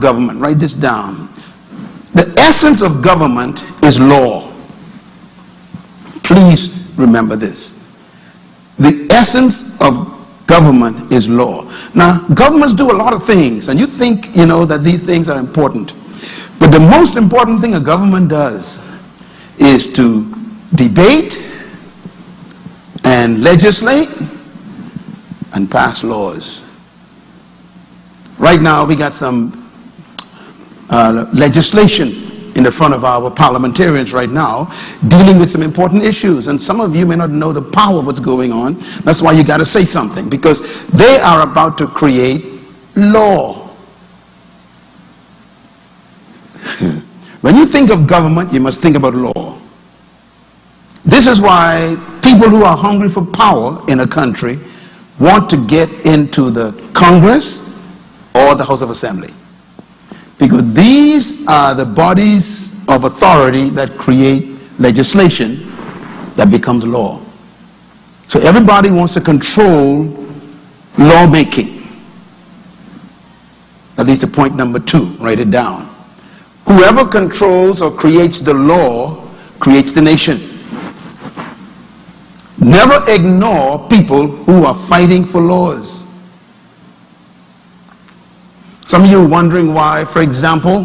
government. Write this down. The essence of government is law. Please remember this. The essence of government is law. Now, governments do a lot of things, and you think, that these things are important. But the most important thing a government does is to debate and legislate and pass laws. Right now, we got some legislation in the front of our parliamentarians right now dealing with some important issues, and some of you may not know the power of what's going on. That's why you got to say something, because they are about to create law. When you think of government, you must think about law. This is why people who are hungry for power in a country want to get into the Congress or the House of Assembly, because these are the bodies of authority that create legislation that becomes law. So everybody wants to control lawmaking. That leads to point number 2. Write it down. Whoever controls or creates the law creates the nation. Never ignore people who are fighting for laws. Some of you are wondering why, for example,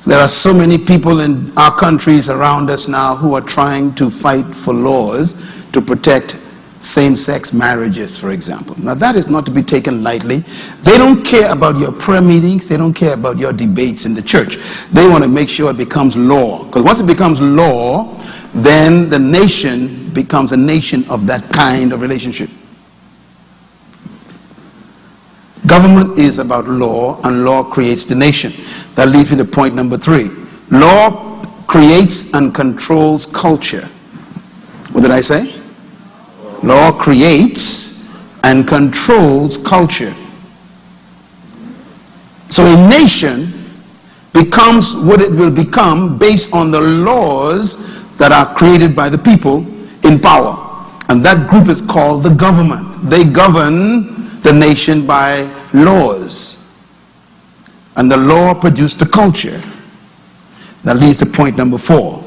there are so many people in our countries around us now who are trying to fight for laws to protect same-sex marriages, for example. Now, that is not to be taken lightly. They don't care about your prayer meetings. They don't care about your debates in the church. They want to make sure it becomes law. Because once it becomes law, then the nation becomes a nation of that kind of relationship. Government is about law, and law creates the nation. That leads me to point number 3. Law creates and controls culture. What did I say? Law creates and controls culture. So a nation becomes what it will become based on the laws that are created by the people in power. And that group is called the government. They govern the nation by laws. And the law produced the culture. That leads to point number 4.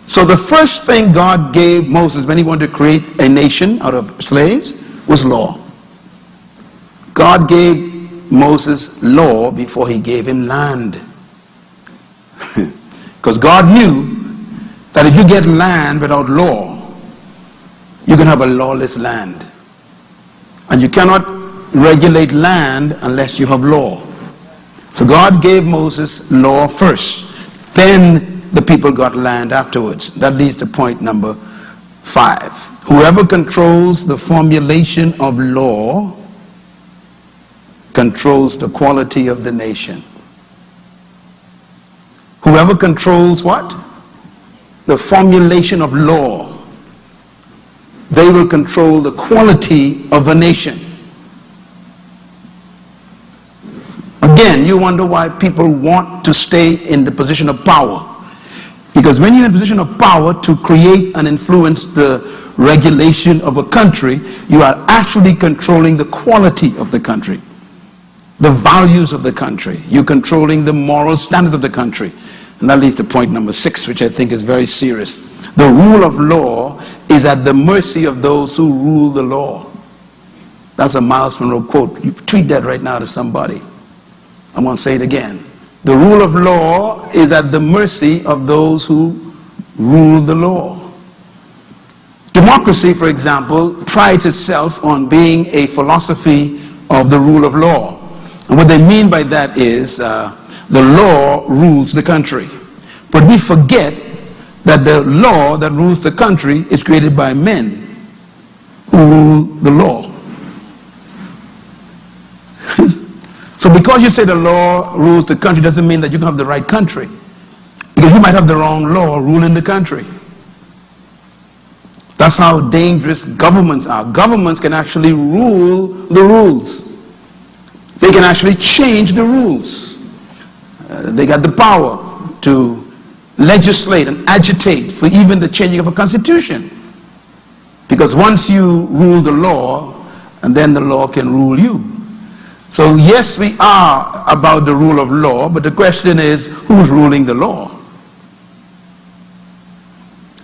So the first thing God gave Moses when he wanted to create a nation out of slaves was law. God gave Moses law before he gave him land. Because God knew that if you get land without law, you can have a lawless land. And you cannot regulate land unless you have law. So God gave Moses law first. Then the people got land afterwards. That leads to point number 5. Whoever controls the formulation of law controls the quality of the nation. Whoever controls what? The formulation of law. They will control the quality of a nation. Again, you wonder why people want to stay in the position of power. Because when you're in a position of power to create and influence the regulation of a country, you are actually controlling the quality of the country, the values of the country. You're controlling the moral standards of the country. And that leads to point number 6, which I think is very serious. The rule of law is at the mercy of those who rule the law. That's a Myles Munroe quote. You tweet that right now to somebody. I'm going to say it again. The rule of law is at the mercy of those who rule the law. Democracy, for example, prides itself on being a philosophy of the rule of law. And what they mean by that is the law rules the country. But we forget that the law that rules the country is created by men who rule the law. So because you say the law rules the country doesn't mean that you can have the right country. Because you might have the wrong law ruling the country. That's how dangerous governments are. Governments can actually rule the rules. They can actually change the rules. They got the power to legislate and agitate for even the changing of a constitution. Because once you rule the law, and then the law can rule you. So yes, we are about the rule of law, but the question is, who's ruling the law?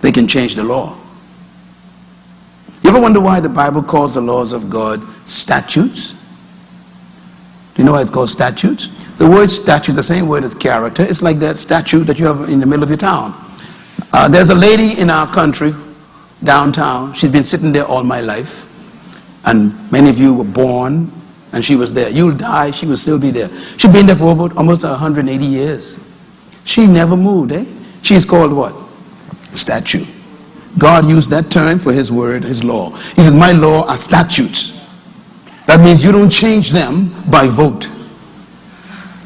They can change the law. You ever wonder why the Bible calls the laws of God statutes? Do you know why it's called statutes? The word statute, the same word as character, it's like that statue that you have in the middle of your town. There's a lady in our country, downtown. She's been sitting there all my life. And many of you were born, and she was there. You'll die, she will still be there. She's been there for over almost 180 years. She never moved, eh? She's called what? Statute. God used that term for his word, his law. He said, my law are statutes. That means you don't change them by vote.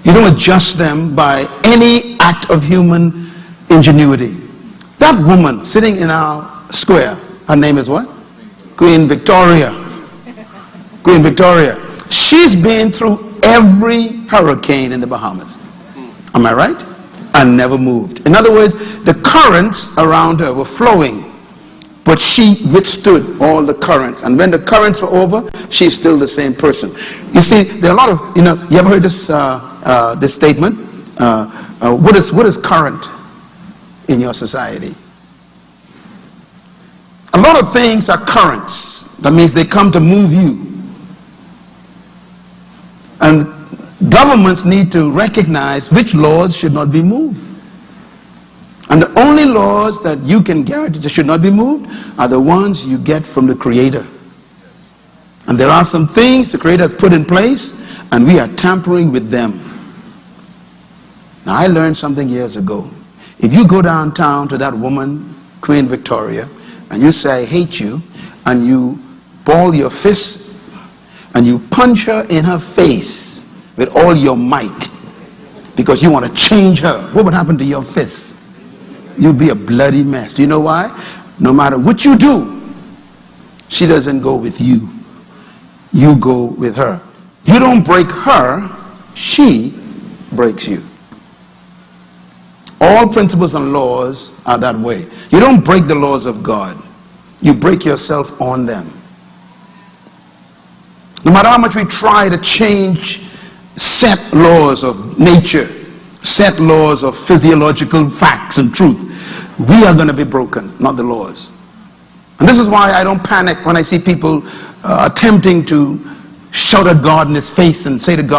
You don't adjust them by any act of human ingenuity. That woman sitting in our square, her name is what? Queen Victoria. Queen Victoria. She's been through every hurricane in the Bahamas. Am I right? And never moved. In other words, the currents around her were flowing, but she withstood all the currents. And when the currents were over, she's still the same person. You see, there are a lot of, you ever heard this this statement? What is current in your society? A lot of things are currents. That means they come to move you. And governments need to recognize which laws should not be moved. And the only laws that you can guarantee that should not be moved are the ones you get from the Creator. And there are some things the Creator has put in place, and we are tampering with them. Now, I learned something years ago. If you go downtown to that woman, Queen Victoria, and you say, I hate you, and you ball your fists and you punch her in her face with all your might because you want to change her, what would happen to your fists? You'd be a bloody mess. Do you know why? No matter what you do, she doesn't go with you. You go with her. You don't break her, she breaks you. All principles and laws are that way. You don't break the laws of God. You break yourself on them. No matter how much we try to change set laws of nature, set laws of physiological facts and truth, we are going to be broken, not the laws. And this is why I don't panic when I see people attempting to shout at God in his face and say to God,